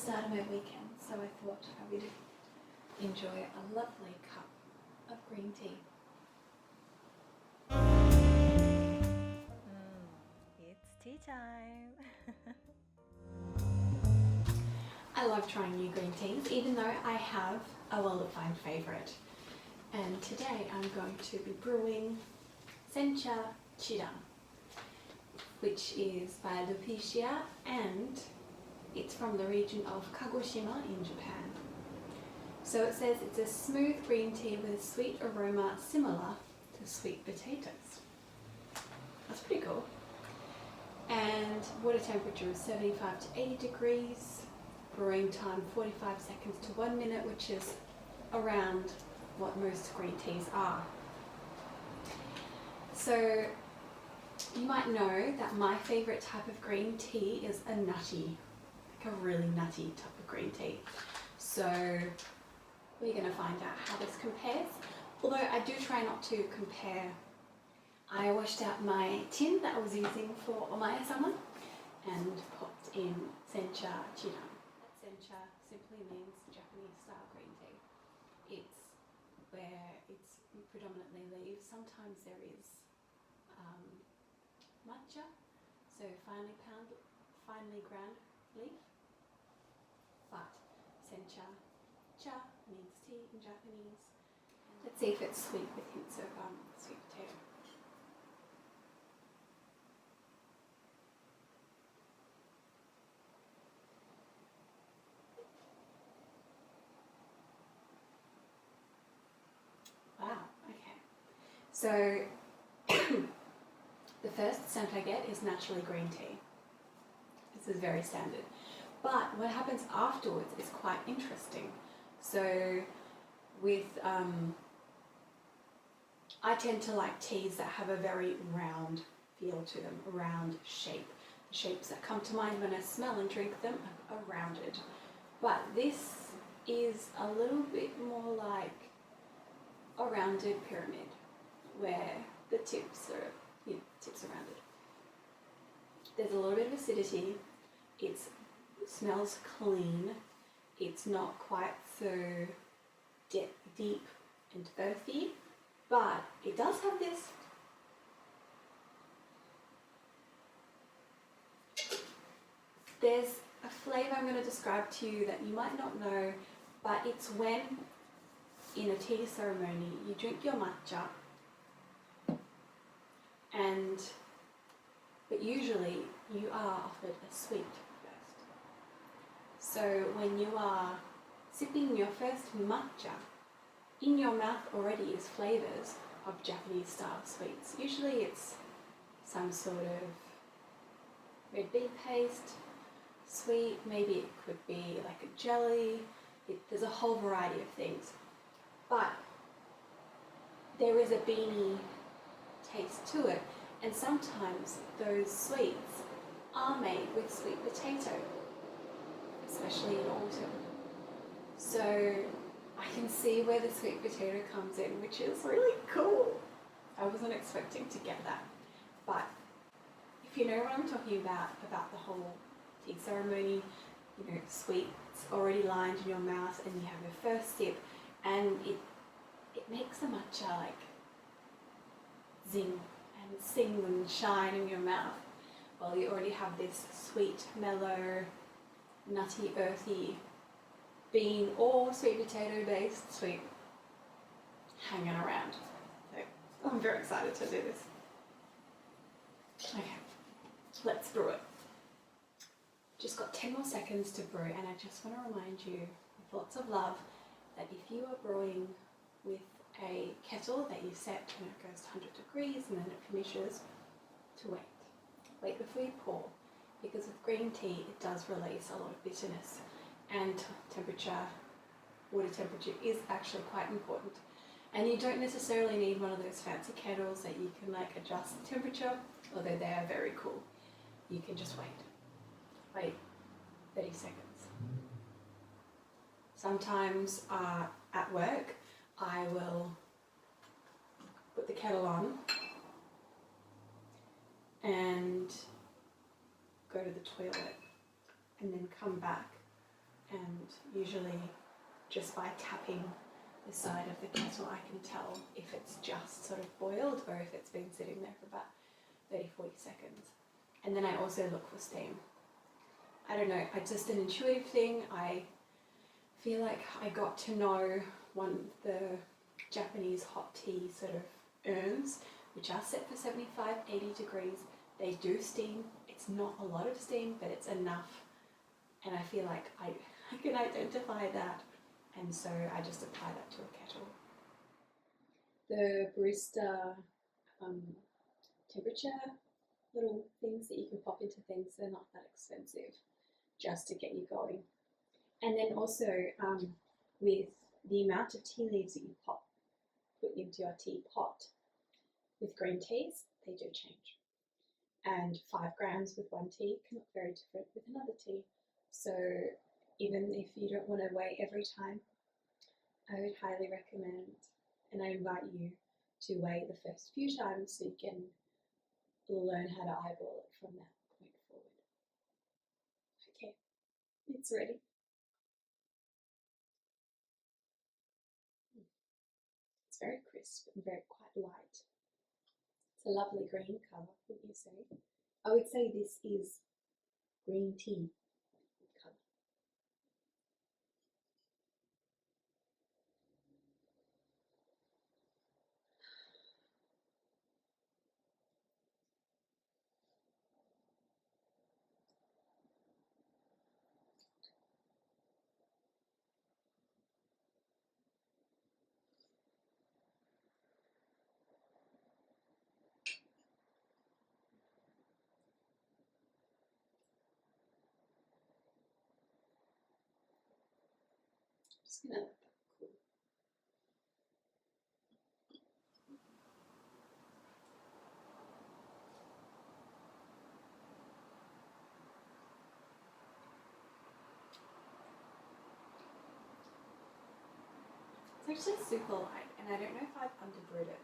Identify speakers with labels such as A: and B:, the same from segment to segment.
A: start of my weekend, so I thought I would enjoy a lovely cup of green tea.
B: It's tea time.
A: I love trying new green teas, even though I have a well-defined favourite. And today I'm going to be brewing Sencha Chiran, which is by Lupicia, and it's from the region of Kagoshima in Japan. So it says it's a smooth green tea with a sweet aroma similar to sweet potatoes. That's pretty cool. And water temperature is 75 to 80 degrees. Brewing time 45 seconds to 1 minute, which is around what most green teas are. So you might know that my favourite type of green tea is a nutty, like a really nutty type of green tea. So we're going to find out how this compares. Although I do try not to compare. I washed out my tin that I was using for omae-sama and popped in Sencha Chiran. Sencha simply means Japanese style green tea. It's where it's predominantly leaves. Sometimes there is matcha, so finely ground leaf. But Sencha cha means tea in Japanese. Let's see if it's sweet with hints of sweet potato. Wow, okay. So the first scent I get is naturally green tea. This is very standard. But what happens afterwards is quite interesting. So with, I tend to like teas that have a very round feel to them, a round shape. The shapes that come to mind when I smell and drink them are rounded. But this is a little bit more like a rounded pyramid where the tips are, tips are rounded. There's a little bit of acidity. It smells clean. It's not quite so deep and earthy, but it does have this there's a flavour I'm going to describe to you that you might not know, but it's when in a tea ceremony you drink your matcha but usually you are offered a sweet first. So when you are sipping your first matcha, in your mouth already is flavours of Japanese style sweets. Usually it's some sort of red bean paste, sweet, maybe it could be like a jelly, there's a whole variety of things. But there is a beany taste to it, and sometimes those sweets are made with sweet potato, especially in autumn. So I can see where the sweet potato comes in, which is really cool. I wasn't expecting to get that. But if you know what I'm talking about the whole tea ceremony, sweets already lined in your mouth and you have your first sip and it makes the matcha like zing and sing and shine in your mouth. Well, you already have this sweet, mellow, nutty, earthy bean or sweet potato based sweet hanging around. So I'm very excited to do this. Okay, let's brew it. Just got 10 more seconds to brew, and I just want to remind you with lots of love that if you are brewing with a kettle that you set when it goes to 100 degrees and then it finishes, to wait. Wait before you pour, because with green tea it does release a lot of bitterness, and water temperature is actually quite important. And you don't necessarily need one of those fancy kettles that you can like adjust the temperature, although they are very cool. You can just wait 30 seconds. Sometimes at work I will put the kettle on and go to the toilet and then come back and usually just by tapping the side of the kettle I can tell if it's just sort of boiled or if it's been sitting there for about 30-40 seconds. And then I also look for steam. I don't know, it's just an intuitive thing. I feel like I got to know the Japanese hot tea sort of urns, which are set for 75-80 degrees. They do steam. It's not a lot of steam, but it's enough. And I feel like I can identify that. And so I just apply that to a kettle. The barista temperature little things that you can pop into things, they're not that expensive, just to get you going. And then also with the amount of tea leaves that you put into your teapot, with green teas, they do change. And 5 grams with one tea can look very different with another tea. So even if you don't want to weigh every time, I would highly recommend, and I invite you to weigh the first few times so you can learn how to eyeball it from that point forward. Okay, it's ready. It's very crisp and very quite light. It's a lovely green colour, wouldn't you say? I would say this is green tea colour. Just gonna let that cool. It's actually super light, and I don't know if I've underbrewed it.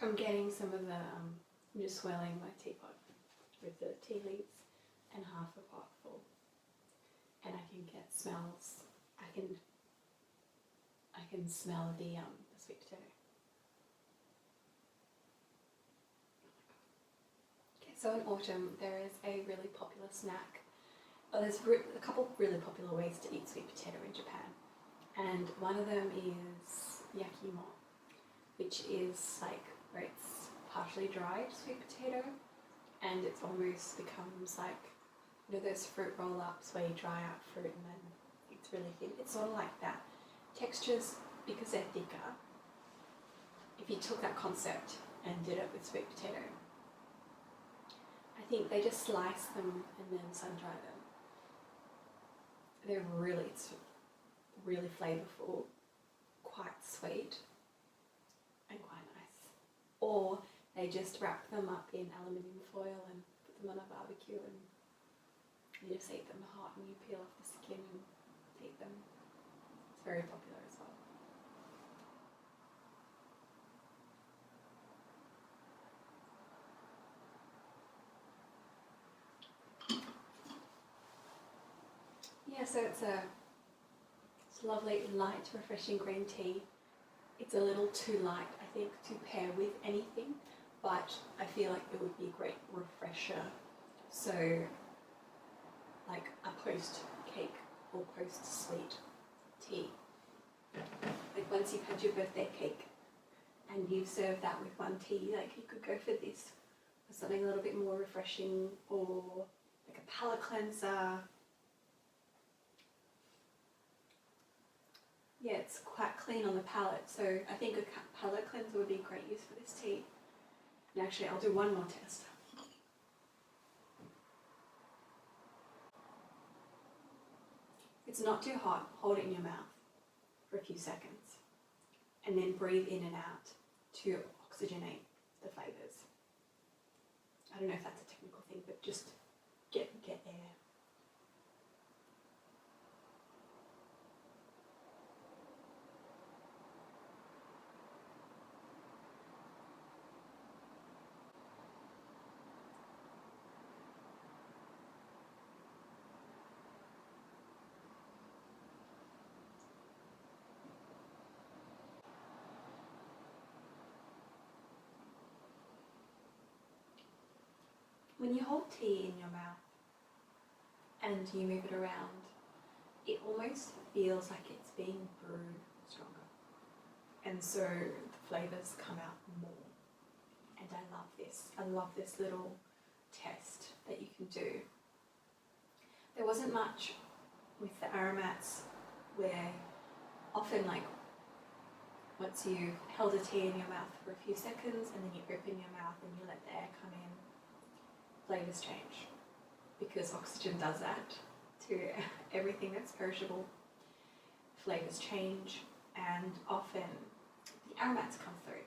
A: I'm getting some of the, I'm just swirling my teapot with the tea leaves and half a pot full, and I can get smells. I can smell the sweet potato. Okay, so in autumn there is a really popular snack. There's a couple really popular ways to eat sweet potato in Japan, and one of them is yakimo, which is like where it's partially dried sweet potato, and it almost becomes like, you know, those fruit roll-ups where you dry out fruit and then it's really thin. It's sort of like that. Textures, because they're thicker, if you took that concept and did it with sweet potato, I think they just slice them and then sun dry them. It's really flavourful, quite sweet, and quite nice. Or they just wrap them up in aluminium foil and put them on a barbecue, and you just eat them hot and you peel off the skin and eat them. It's very popular as well. Yeah, so it's a lovely, light, refreshing green tea. It's a little too light, I think, to pair with anything, but I feel like it would be a great refresher. So, like a post-cake or post-sweet tea. Like once you've had your birthday cake and you've served that with one tea, like you could go for this, or something a little bit more refreshing, or like a palate cleanser. Yeah, it's quite clean on the palate, so I think a palate cleanser would be a great use for this tea. And actually, I'll do one more test. It's not too hot. Hold it in your mouth for a few seconds, and then breathe in and out to oxygenate the flavours. I don't know if that's a technical thing, but just get air. When you hold tea in your mouth and you move it around, it almost feels like it's being brewed stronger. And so the flavours come out more. And I love this. I love this little test that you can do. There wasn't much with the aromats where often, like, once you've held a tea in your mouth for a few seconds and then you open your mouth and you let the air come in, flavours change, because oxygen does that to everything that's perishable. Flavours change, and often the aromats come through.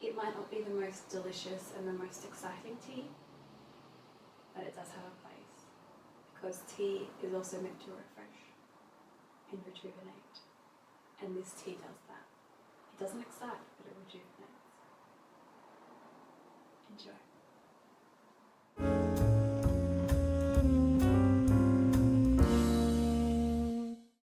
A: It might not be the most delicious and the most exciting tea, but it does have a place, because tea is also meant to refresh and rejuvenate, and this tea does that. It doesn't excite, but it rejuvenates. Enjoy.